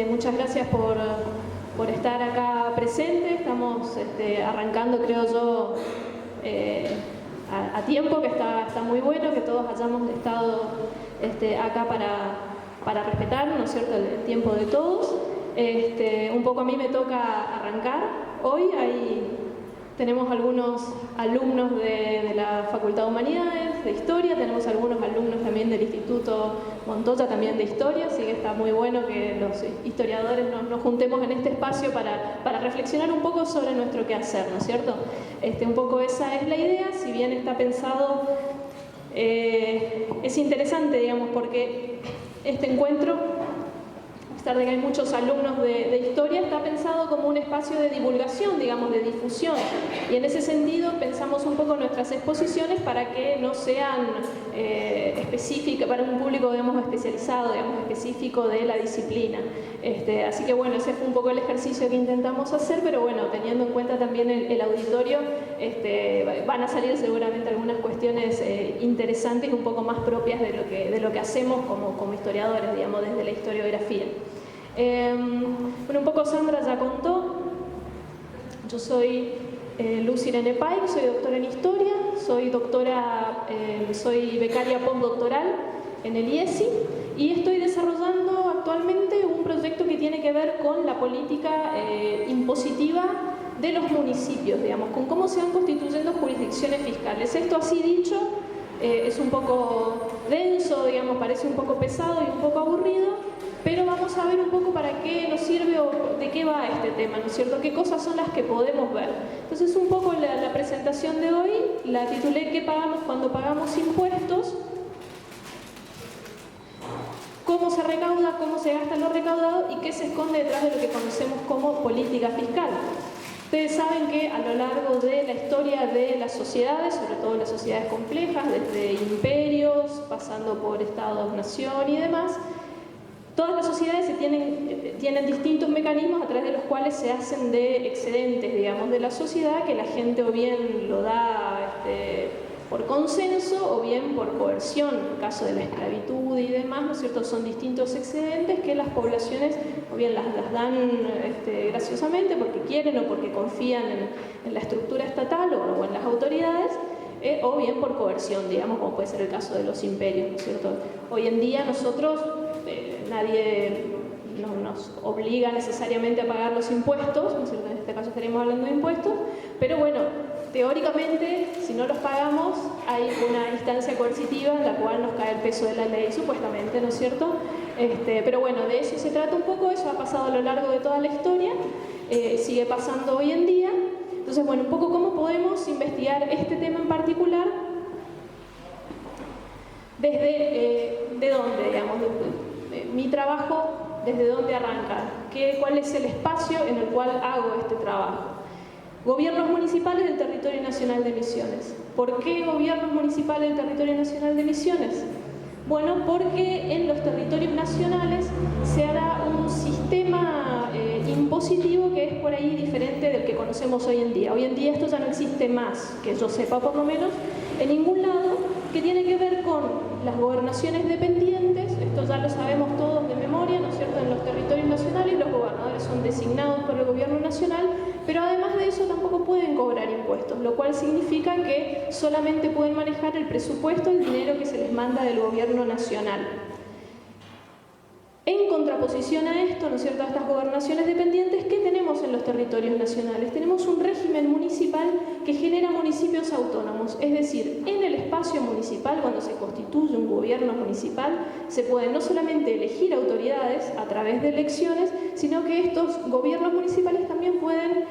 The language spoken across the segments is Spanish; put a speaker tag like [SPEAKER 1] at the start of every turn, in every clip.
[SPEAKER 1] Muchas gracias por estar acá presente. Estamos arrancando, creo yo, a tiempo, que está muy bueno que todos hayamos estado acá para respetar, ¿no es cierto?, el tiempo de todos. Un poco a mí me toca arrancar hoy. Tenemos algunos alumnos de la Facultad de Humanidades, de Historia, tenemos algunos alumnos también del Instituto Montoya, también de Historia, así que está muy bueno que los historiadores nos juntemos en este espacio para reflexionar un poco sobre nuestro quehacer, ¿no es cierto? Un poco esa es la idea, si bien está pensado, es interesante, digamos, porque este encuentro, a pesar de que hay muchos alumnos de Historia, está pensado como un espacio de divulgación, digamos, de difusión. Y en ese sentido pensamos un poco nuestras exposiciones para que no sean específicas, para un público, digamos, especializado, digamos, específico de la disciplina. Así que bueno, ese fue un poco el ejercicio que intentamos hacer, pero bueno, teniendo en cuenta también el auditorio, van a salir seguramente algunas cuestiones interesantes, un poco más propias de lo que hacemos como historiadores, digamos, desde la historiografía. Bueno, un poco Sandra ya contó. Yo soy Luz Irene Paik, soy doctora en Historia, soy becaria postdoctoral en el IESI y estoy desarrollando actualmente un proyecto que tiene que ver con la política impositiva de los municipios, digamos, con cómo se van constituyendo jurisdicciones fiscales. Esto así dicho es un poco denso, digamos, parece un poco pesado y un poco aburrido, pero vamos a ver un poco para qué nos sirve o de qué va este tema, ¿no es cierto? ¿Qué cosas son las que podemos ver? Entonces, un poco la presentación de hoy la titulé ¿Qué pagamos cuando pagamos impuestos? ¿Cómo se recauda? ¿Cómo se gasta lo recaudado? ¿Y qué se esconde detrás de lo que conocemos como política fiscal? Ustedes saben que a lo largo de la historia de las sociedades, sobre todo las sociedades complejas, desde imperios, pasando por estados-nación y demás, todas las sociedades tienen distintos mecanismos a través de los cuales se hacen de excedentes, digamos, de la sociedad, que la gente o bien lo da por consenso o bien por coerción, en el caso de la esclavitud y demás, ¿no es cierto? Son distintos excedentes que las poblaciones o bien las dan graciosamente porque quieren o porque confían en la estructura estatal o en las autoridades, o bien por coerción, digamos, como puede ser el caso de los imperios, ¿no es cierto? Hoy en día nosotros, nadie nos obliga necesariamente a pagar los impuestos, ¿no es cierto? En este caso estaríamos hablando de impuestos, pero bueno, teóricamente, si no los pagamos, hay una instancia coercitiva en la cual nos cae el peso de la ley, supuestamente, ¿no es cierto? Pero bueno, de eso se trata un poco, eso ha pasado a lo largo de toda la historia, sigue pasando hoy en día. Entonces, bueno, un poco cómo podemos investigar este tema en particular, ¿de dónde, digamos? Mi trabajo, ¿desde dónde arranca? ¿Cuál es el espacio en el cual hago este trabajo? Gobiernos municipales del territorio nacional de Misiones. ¿Por qué gobiernos municipales del territorio nacional de Misiones? Bueno, porque en los territorios nacionales se hará un sistema impositivo que es por ahí diferente del que conocemos hoy en día. Hoy en día esto ya no existe más, que yo sepa por lo menos, en ningún lado, que tiene que ver con las gobernaciones dependientes. Esto ya lo sabemos todos de memoria, ¿no es cierto? En los territorios nacionales los gobernadores son designados por el gobierno nacional, pero además de eso tampoco pueden cobrar impuestos, lo cual significa que solamente pueden manejar el presupuesto, el dinero que se les manda del gobierno nacional. En contraposición a esto, ¿no es cierto?, a estas gobernaciones dependientes, ¿qué tenemos en los territorios nacionales? Tenemos un régimen municipal que genera municipios autónomos, es decir, en el espacio municipal, cuando se constituye un gobierno municipal, se pueden no solamente elegir autoridades a través de elecciones, sino que estos gobiernos municipales también pueden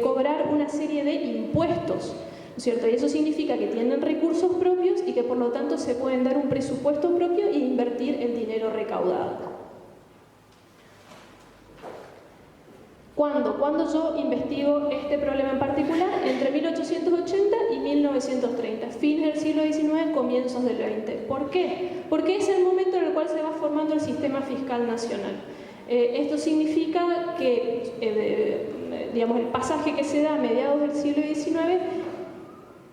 [SPEAKER 1] cobrar una serie de impuestos, ¿no es cierto? Y eso significa que tienen recursos propios y que por lo tanto se pueden dar un presupuesto propio e invertir el dinero recaudado. ¿Cuándo? Cuando yo investigo este problema en particular, entre 1880 y 1930, fines del siglo XIX, comienzos del XX. ¿Por qué? Porque es el momento en el cual se va formando el sistema fiscal nacional. Esto significa que, digamos, el pasaje que se da a mediados del siglo XIX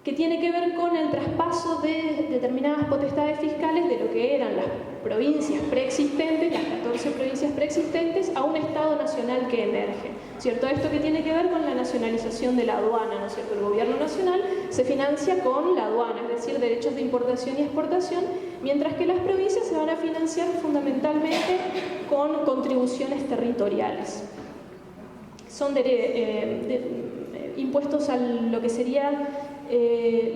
[SPEAKER 1] que tiene que ver con el traspaso de determinadas potestades fiscales de lo que eran las provincias preexistentes, las 14 provincias preexistentes, a un Estado nacional que emerge, ¿cierto? Esto que tiene que ver con la nacionalización de la aduana, ¿no es cierto? El gobierno nacional se financia con la aduana, es decir, derechos de importación y exportación, mientras que las provincias se van a financiar fundamentalmente con contribuciones territoriales. Son impuestos a lo que sería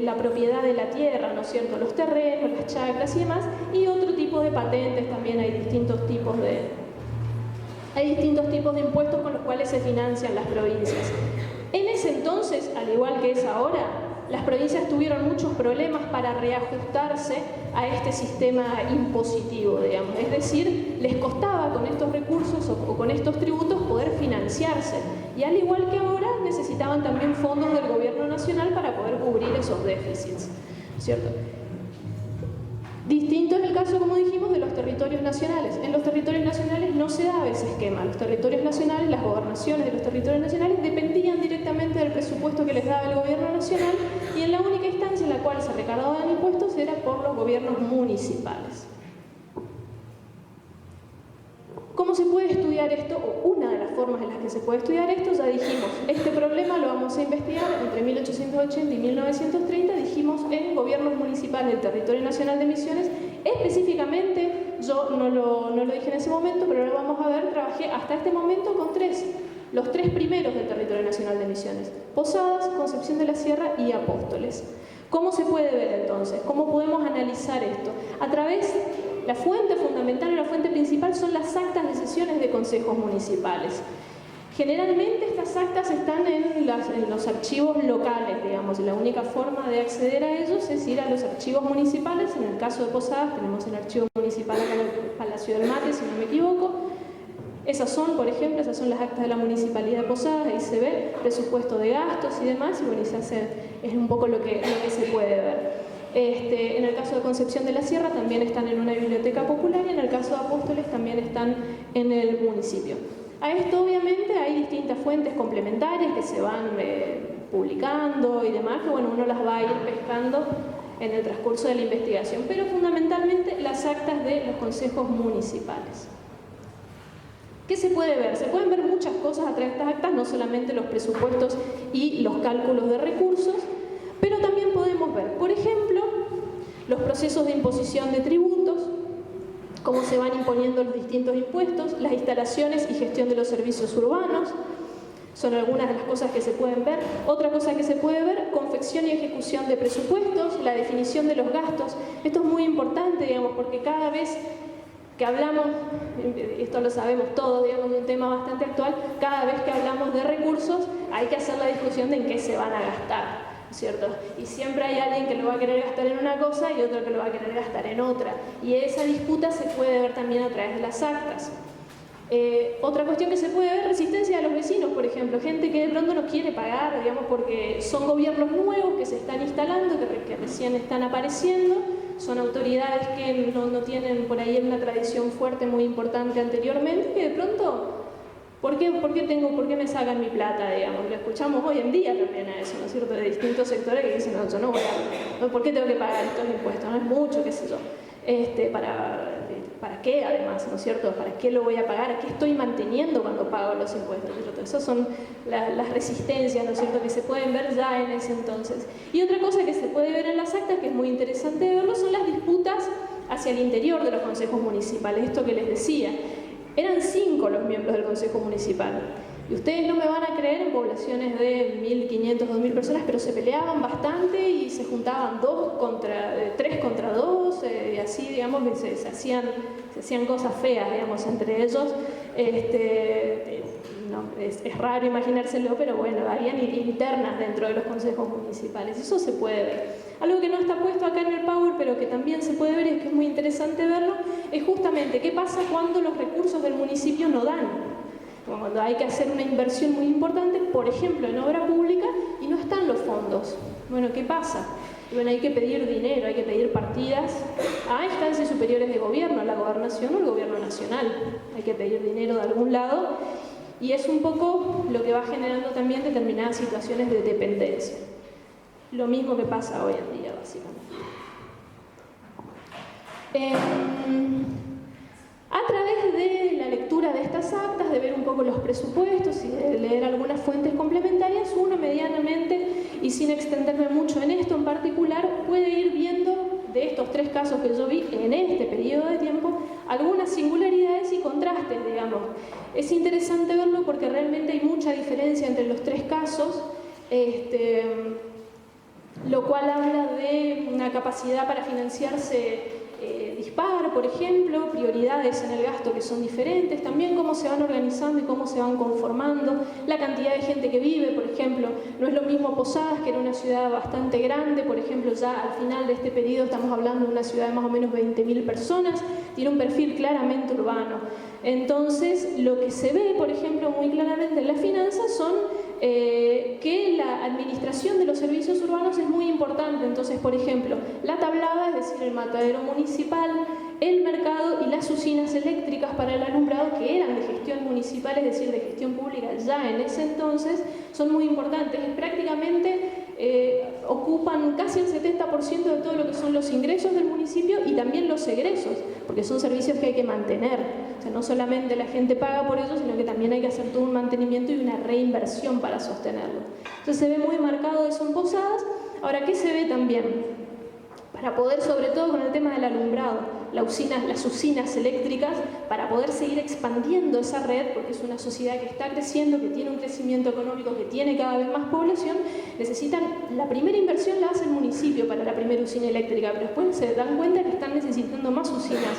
[SPEAKER 1] la propiedad de la tierra, ¿no es cierto? Los terrenos, las chacras y demás, y otro tipo de patentes. También hay distintos tipos de impuestos con los cuales se financian las provincias. En ese entonces, al igual que es ahora, las provincias tuvieron muchos problemas para reajustarse a este sistema impositivo, digamos. Es decir, les costaba con estos recursos o con estos tributos poder financiarse. Y al igual que ahora, necesitaban también fondos del gobierno nacional para poder cubrir esos déficits, ¿cierto? Distinto es el caso, como dijimos, de los territorios nacionales. En los territorios nacionales no se daba ese esquema. Los territorios nacionales, las gobernaciones de los territorios nacionales dependían directamente del presupuesto que les daba el gobierno nacional, y en la única instancia en la cual se recaudaban impuestos era por los gobiernos municipales. ¿Cómo se puede estudiar esto? O una de las formas en las que se puede estudiar esto, ya dijimos, este problema lo vamos a investigar entre 1880 y 1930, dijimos, en gobiernos municipales del territorio nacional de Misiones. Específicamente, yo no lo dije en ese momento, pero lo vamos a ver, trabajé hasta este momento con los tres primeros del territorio nacional de Misiones: Posadas, Concepción de la Sierra y Apóstoles. ¿Cómo se puede ver entonces? ¿Cómo podemos analizar esto? A través, la fuente fundamental y la fuente principal son las actas de sesiones de consejos municipales. Generalmente estas actas están en los archivos locales, digamos, y la única forma de acceder a ellos es ir a los archivos municipales. En el caso de Posadas tenemos el archivo municipal acá en el Palacio del Mate, si no me equivoco. Esas son, por ejemplo, esas son las actas de la Municipalidad de Posadas, ahí se ve presupuesto de gastos y demás, y bueno, y se hace, es un poco lo que se puede ver. En el caso de Concepción de la Sierra también están en una biblioteca popular, y en el caso de Apóstoles también están en el municipio. A esto obviamente hay distintas fuentes complementarias que se van publicando y demás, que bueno, uno las va a ir pescando en el transcurso de la investigación, pero fundamentalmente las actas de los consejos municipales. ¿Qué se puede ver? Se pueden ver muchas cosas a través de estas actas, no solamente los presupuestos y los cálculos de recursos, pero también podemos ver, por ejemplo, los procesos de imposición de tributos, cómo se van imponiendo los distintos impuestos, las instalaciones y gestión de los servicios urbanos, son algunas de las cosas que se pueden ver. Otra cosa que se puede ver, confección y ejecución de presupuestos, la definición de los gastos. Esto es muy importante, digamos, porque cada vez que hablamos, esto lo sabemos todos, digamos, de un tema bastante actual, cada vez que hablamos de recursos hay que hacer la discusión de en qué se van a gastar, ¿cierto? Y siempre hay alguien que lo va a querer gastar en una cosa y otro que lo va a querer gastar en otra. Y esa disputa se puede ver también a través de las actas. Otra cuestión que se puede ver, resistencia de los vecinos, por ejemplo, gente que de pronto no quiere pagar, digamos, porque son gobiernos nuevos que se están instalando, que recién están apareciendo, son autoridades que no tienen por ahí una tradición fuerte muy importante anteriormente, que de pronto, ¿por qué me sacan mi plata, digamos? Lo escuchamos hoy en día también a eso, ¿no es cierto?, de distintos sectores que dicen, no, yo no voy a, ¿por qué tengo que pagar estos impuestos? No es mucho, qué sé yo, ¿para qué además, ¿no es cierto? ¿Para qué lo voy a pagar? ¿A qué estoy manteniendo cuando pago los impuestos? Esas son las resistencias, ¿no es cierto?, que se pueden ver ya en ese entonces. Y otra cosa que se puede ver en las actas, que es muy interesante verlo, son las disputas hacia el interior de los consejos municipales. Esto que les decía, eran 5 los miembros del consejo municipal. Y ustedes no me van a creer, en poblaciones de 1.500, 2.000 personas, pero se peleaban bastante y se juntaban 3 contra 2, y así, digamos, que se hacían cosas feas, digamos, entre ellos. Es raro imaginárselo, pero bueno, habían internas dentro de los consejos municipales. Eso se puede ver. Algo que no está puesto acá en el Power, pero que también se puede ver y es que es muy interesante verlo, es justamente qué pasa cuando los recursos del municipio no dan. Cuando hay que hacer una inversión muy importante, por ejemplo, en obra pública, y no están los fondos. Bueno, ¿qué pasa? Y bueno, hay que pedir dinero, hay que pedir partidas a instancias superiores de gobierno, a la gobernación o al gobierno nacional. Hay que pedir dinero de algún lado, y es un poco lo que va generando también determinadas situaciones de dependencia. lo mismo que pasa hoy en día, básicamente. A través de la lectura de estas actas, de ver un poco los presupuestos y de leer algunas fuentes complementarias, uno medianamente, y sin extenderme mucho en esto en particular, puede ir viendo de estos 3 casos que yo vi en este periodo de tiempo, algunas singularidades y contrastes, digamos. Es interesante verlo porque realmente hay mucha diferencia entre los 3 casos, lo cual habla de una capacidad para financiarse dispar, por ejemplo, prioridades en el gasto que son diferentes, también cómo se van organizando y cómo se van conformando, la cantidad de gente que vive, por ejemplo, no es lo mismo Posadas, que era una ciudad bastante grande, por ejemplo, ya al final de este periodo estamos hablando de una ciudad de más o menos 20.000 personas, tiene un perfil claramente urbano. Entonces, lo que se ve, por ejemplo, muy claramente en las finanzas son que la administración de los servicios urbanos es muy importante. Entonces, por ejemplo, la tablada, es decir, el matadero municipal, el mercado y las usinas eléctricas para el alumbrado, que eran de gestión municipal, es decir, de gestión pública ya en ese entonces, son muy importantes. Prácticamente ocupan casi el 70% de todo lo que son los ingresos del municipio y también los egresos, porque son servicios que hay que mantener. O sea, no solamente la gente paga por ello, sino que también hay que hacer todo un mantenimiento y una reinversión para sostenerlo. Entonces se ve muy marcado eso en Posadas. Ahora, ¿qué se ve también? Para poder, sobre todo con el tema del alumbrado, las usinas eléctricas, para poder seguir expandiendo esa red, porque es una sociedad que está creciendo, que tiene un crecimiento económico, que tiene cada vez más población, necesitan, la primera inversión la hace el municipio para la primera usina eléctrica, pero después se dan cuenta que están necesitando más usinas.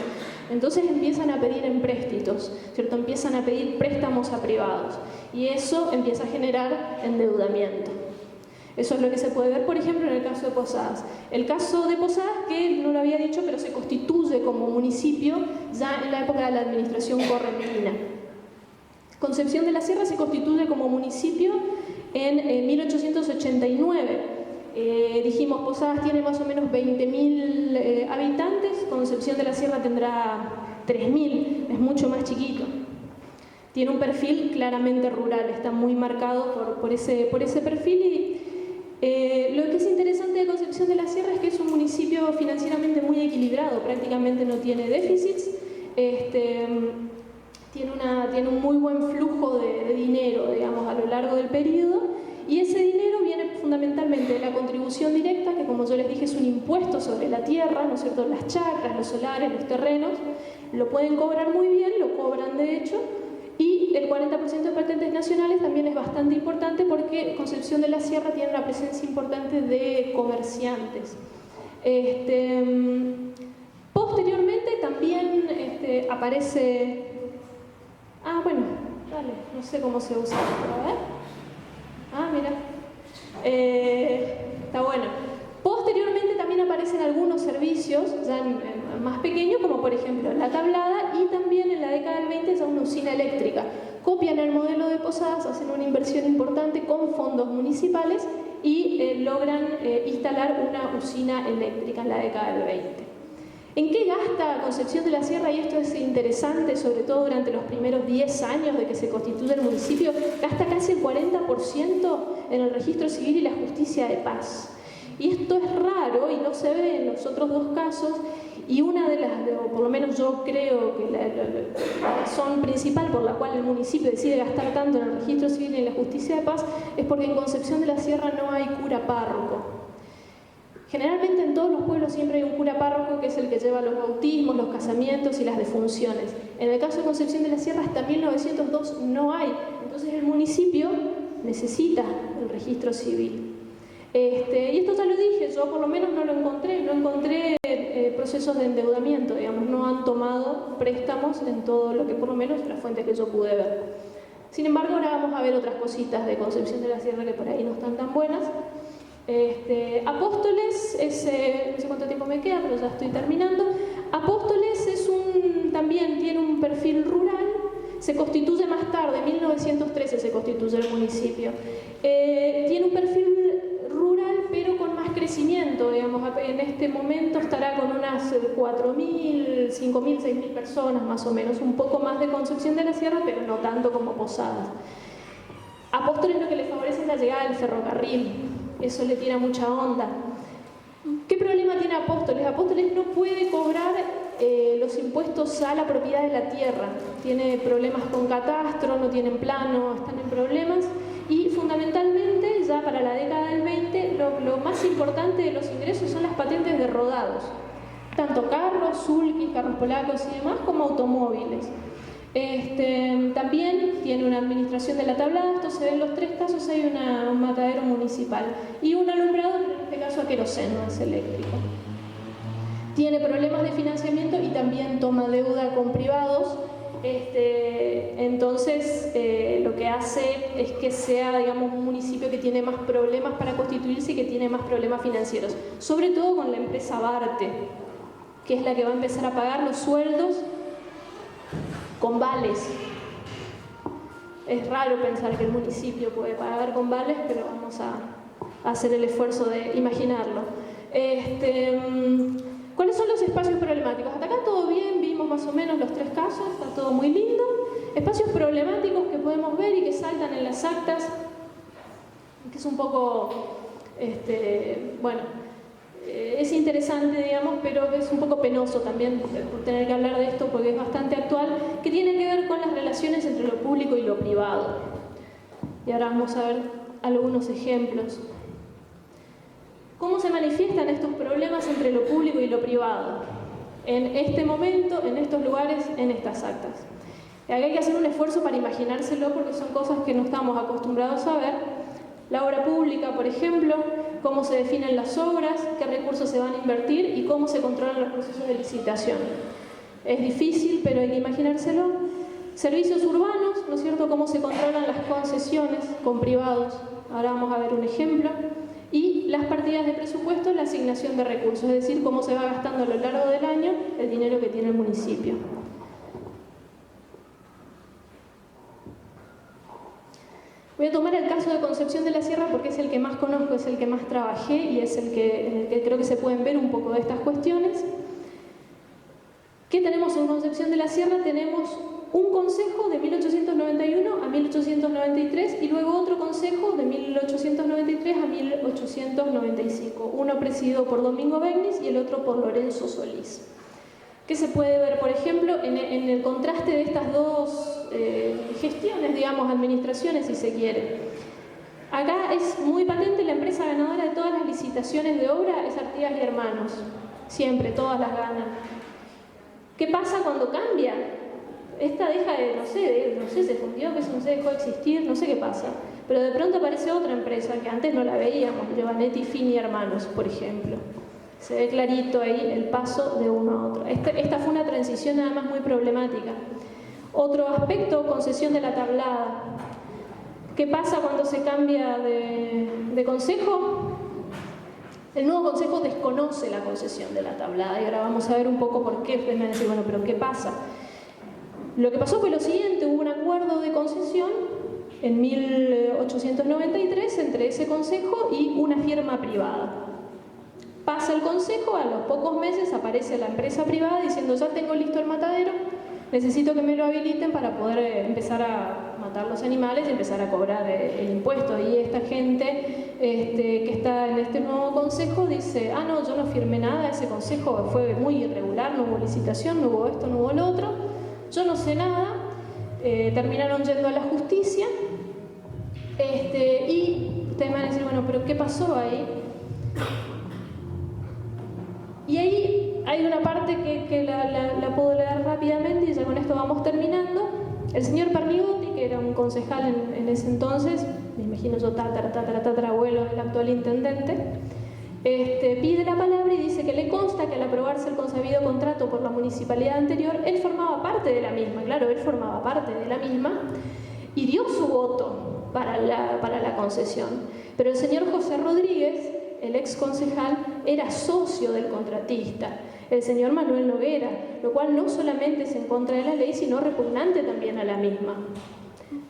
[SPEAKER 1] Entonces empiezan a pedir empréstitos, ¿cierto? Empiezan a pedir préstamos a privados, y eso empieza a generar endeudamiento. Eso es lo que se puede ver, por ejemplo, en el caso de Posadas. El caso de Posadas, que no lo había dicho, pero se constituye como municipio ya en la época de la administración correntina. Concepción de la Sierra se constituye como municipio en 1889. Dijimos, Posadas tiene más o menos 20.000 habitantes, Concepción de la Sierra tendrá 3.000, es mucho más chiquito. Tiene un perfil claramente rural, está muy marcado por ese perfil. Y lo que es interesante de Concepción de la Sierra es que es un municipio financieramente muy equilibrado, prácticamente no tiene déficits, tiene un muy buen flujo de dinero, digamos, a lo largo del periodo, y ese dinero viene fundamentalmente de la contribución directa, que como yo les dije es un impuesto sobre la tierra, ¿no es cierto?, las chacras, los solares, los terrenos, lo pueden cobrar muy bien, lo cobran de hecho, y el 40% de patentes nacionales también es bastante importante porque Concepción de la Sierra tiene una presencia importante de comerciantes. Posteriormente también aparece... Ah, bueno, dale, no sé cómo se usa esto, a ver. Ah, mira. Está bueno. Posteriormente también aparecen algunos servicios ya más pequeños, como por ejemplo la tablada, y también en la década del 20 ya una usina eléctrica. Copian el modelo de Posadas, hacen una inversión importante con fondos municipales y logran instalar una usina eléctrica en la década del 20. ¿En qué gasta Concepción de la Sierra? Y esto es interesante, sobre todo durante los primeros 10 años de que se constituye el municipio, gasta casi el 40% en el registro civil y la justicia de paz. Y esto es raro y no se ve en los otros 2 casos, y una de las, o por lo menos yo creo que la razón principal por la cual el municipio decide gastar tanto en el registro civil y en la justicia de paz es porque en Concepción de la Sierra no hay cura párroco. Generalmente en todos los pueblos siempre hay un cura párroco que es el que lleva los bautismos, los casamientos y las defunciones. En el caso de Concepción de la Sierra hasta 1902 no hay, entonces el municipio necesita el registro civil. Y esto ya lo dije, yo por lo menos no encontré procesos de endeudamiento, digamos, no han tomado préstamos en todo lo que por lo menos las fuentes que yo pude ver. Sin embargo, ahora vamos a ver otras cositas de Concepción de la Sierra que por ahí no están tan buenas. Apóstoles, no sé cuánto tiempo me queda, pero ya estoy terminando. Apóstoles también tiene un perfil rural, se constituye más tarde, en 1913 se constituye el municipio. Tiene un perfil rural, pero con más crecimiento, digamos, en este momento estará con unas 4.000, 5.000, 6.000 personas más o menos, un poco más de Concepción de la Sierra, pero no tanto como Posadas. Apóstoles lo que le favorece es la llegada del ferrocarril. eso le tira mucha onda. ¿Qué problema tiene Apóstoles? Apóstoles no puede cobrar los impuestos a la propiedad de la tierra. Tiene problemas con catastro, no tienen plano, están en problemas. Y fundamentalmente, ya para la década del 20, lo más importante de los ingresos son las patentes de rodados. Tanto carros, sulkis, carros polacos y demás, como automóviles. También tiene una administración de la tablada. Esto se ve en los tres casos, hay un matadero municipal y un alumbrado, en este caso a queroseno, es eléctrico. Tiene problemas de financiamiento y también toma deuda con privados. Entonces lo que hace es que sea, digamos, un municipio que tiene más problemas para constituirse y que tiene más problemas financieros, sobre todo con la empresa Barte, que es la que va a empezar a pagar los sueldos con vales. Es raro pensar que el municipio puede pagar con vales, pero vamos a hacer el esfuerzo de imaginarlo. ¿Cuáles son los espacios problemáticos? Hasta acá todo bien, vimos más o menos los tres casos, está todo muy lindo. Espacios problemáticos que podemos ver y que saltan en las actas, que es un poco, bueno, es interesante, digamos, pero es un poco penoso también tener que hablar de esto porque es bastante actual, que tiene que ver con las relaciones entre lo público y lo privado. Y ahora vamos a ver algunos ejemplos. ¿Cómo se manifiestan estos problemas entre lo público y lo privado? En este momento, en estos lugares, en estas actas. Acá hay que hacer un esfuerzo para imaginárselo porque son cosas que no estamos acostumbrados a ver. La obra pública, por ejemplo, cómo se definen las obras, qué recursos se van a invertir y cómo se controlan los procesos de licitación. Es difícil, pero hay que imaginárselo. Servicios urbanos, ¿no es cierto?, cómo se controlan las concesiones con privados. Ahora vamos a ver un ejemplo. Y las partidas de presupuesto, la asignación de recursos, es decir, cómo se va gastando a lo largo del año el dinero que tiene el municipio. Voy a tomar el caso de Concepción de la Sierra porque es el que más conozco, es el que más trabajé y es en el que creo que se pueden ver un poco de estas cuestiones. ¿Qué tenemos en Concepción de la Sierra? Tenemos un consejo de 1891 a 1893 y luego otro consejo de 1893 a 1895, uno presidido por Domingo Begnis y el otro por Lorenzo Solís. ¿Qué se puede ver, por ejemplo, en el contraste de estas dos gestiones, digamos, administraciones, si se quiere? Acá es muy patente, la empresa ganadora de todas las licitaciones de obra es Artigas y Hermanos, siempre, todas las ganan. ¿Qué pasa cuando cambia? Esta deja de, no sé, se fundió, que no sé, dejó de existir, no sé qué pasa. Pero de pronto aparece otra empresa que antes no la veíamos, Giovannetti, Fini y Hermanos, por ejemplo. Se ve clarito ahí el paso de uno a otro. Esta fue una transición nada más muy problemática. Otro aspecto, concesión de la tablada. ¿Qué pasa cuando se cambia de consejo? El nuevo consejo desconoce la concesión de la tablada y ahora vamos a ver un poco por qué. Ustedes me van a decir, bueno, pero ¿qué pasa? Lo que pasó fue lo siguiente, hubo un acuerdo de concesión en 1893 entre ese consejo y una firma privada. Pasa el consejo, a los pocos meses aparece la empresa privada diciendo ya tengo listo el matadero, necesito que me lo habiliten para poder empezar a matar los animales y empezar a cobrar el impuesto. Y esta gente que está en este nuevo consejo dice, ah no, yo no firmé nada, ese consejo fue muy irregular, no hubo licitación, no hubo esto, no hubo lo otro, yo no sé nada. Terminaron yendo a la justicia y ustedes me van a decir, bueno, pero ¿qué pasó ahí? Y ahí hay una parte que la puedo leer rápidamente y ya con esto vamos terminando. El señor Pernigotti, que era un concejal en ese entonces, me imagino yo tatarabuelo del actual intendente, pide la palabra y dice que le consta que al aprobarse el consabido contrato por la municipalidad anterior, él formaba parte de la misma, claro, él formaba parte de la misma y dio su voto para la concesión. Pero el señor José Rodríguez, el ex concejal, era socio del contratista, el señor Manuel Noguera, lo cual no solamente es en contra de la ley, sino repugnante también a la misma.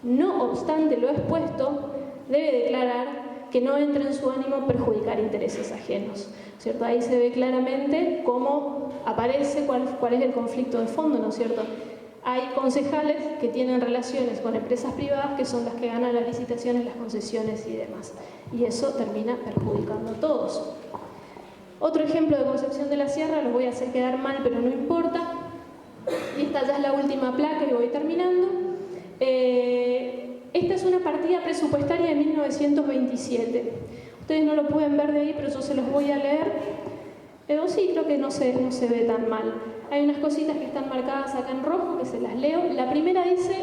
[SPEAKER 1] No obstante lo expuesto, debe declarar que no entra en su ánimo perjudicar intereses ajenos, ¿cierto? Ahí se ve claramente cómo aparece cuál es el conflicto de fondo, ¿no es cierto? hay concejales que tienen relaciones con empresas privadas que son las que ganan las licitaciones, las concesiones y demás. Y eso termina perjudicando a todos. Otro ejemplo de Concepción de la Sierra, lo voy a hacer quedar mal, pero no importa. Y esta ya es la última placa y voy terminando. Esta es una partida presupuestaria de 1927. Ustedes no lo pueden ver de ahí, pero yo se los voy a leer. Pero sí, creo que no se ve tan mal. Hay unas cositas que están marcadas acá en rojo, que se las leo. La primera dice,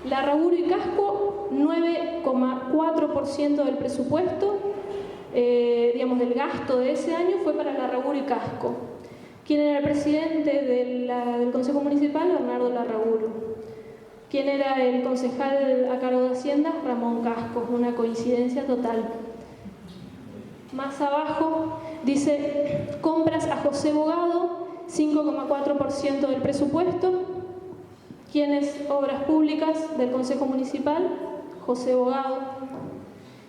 [SPEAKER 1] Larraburu y Casco, 9,4% del presupuesto, digamos, del gasto de ese año fue para Larraburu y Casco. ¿Quién era el presidente del Consejo Municipal? Bernardo Larraburu. ¿Quién era el concejal a cargo de Hacienda? Ramón Casco. Una coincidencia total. Más abajo dice, compras a José Bogado, 5,4% del presupuesto. ¿Quiénes? Obras públicas del Consejo Municipal, José Bogado.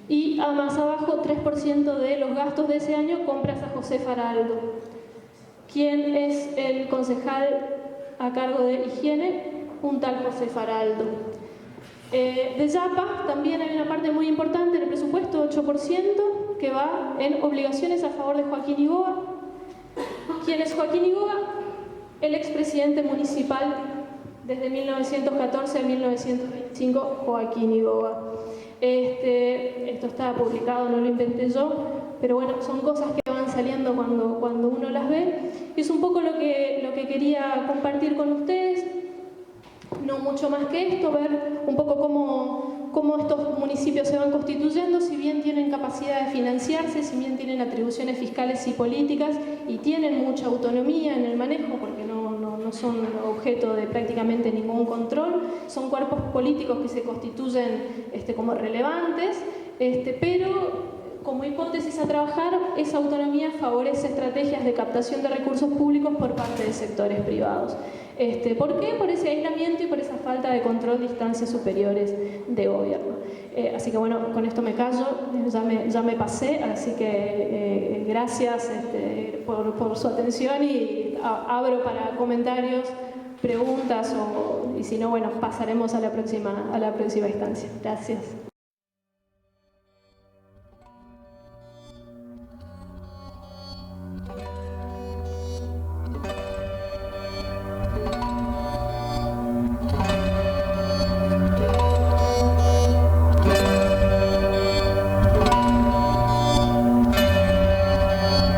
[SPEAKER 1] Y más abajo, 3% de los gastos de ese año, compras a José Faraldo. ¿Quién es el concejal a cargo de higiene? Un tal José Faraldo. De Yapa también hay una parte muy importante del presupuesto, 8%, que va en obligaciones a favor de Joaquín Igoa. ¿Quién es Joaquín Igoa? El expresidente municipal desde 1914 a 1925, Joaquín Igoa. Esto está publicado, no lo inventé yo, pero bueno, son cosas que van saliendo cuando uno las ve. Es un poco lo que quería compartir con ustedes. No mucho más que esto, ver un poco cómo estos municipios se van constituyendo, si bien tienen capacidad de financiarse, si bien tienen atribuciones fiscales y políticas y tienen mucha autonomía en el manejo, porque no son objeto de prácticamente ningún control, son cuerpos políticos que se constituyen como relevantes, pero como hipótesis a trabajar, esa autonomía favorece estrategias de captación de recursos públicos por parte de sectores privados. ¿Por qué? Por ese aislamiento y por esa falta de control de instancias superiores de gobierno. Así que bueno, con esto me callo, ya me pasé, así que gracias por su atención y abro para comentarios, preguntas y si no, bueno, pasaremos a la próxima instancia. Gracias.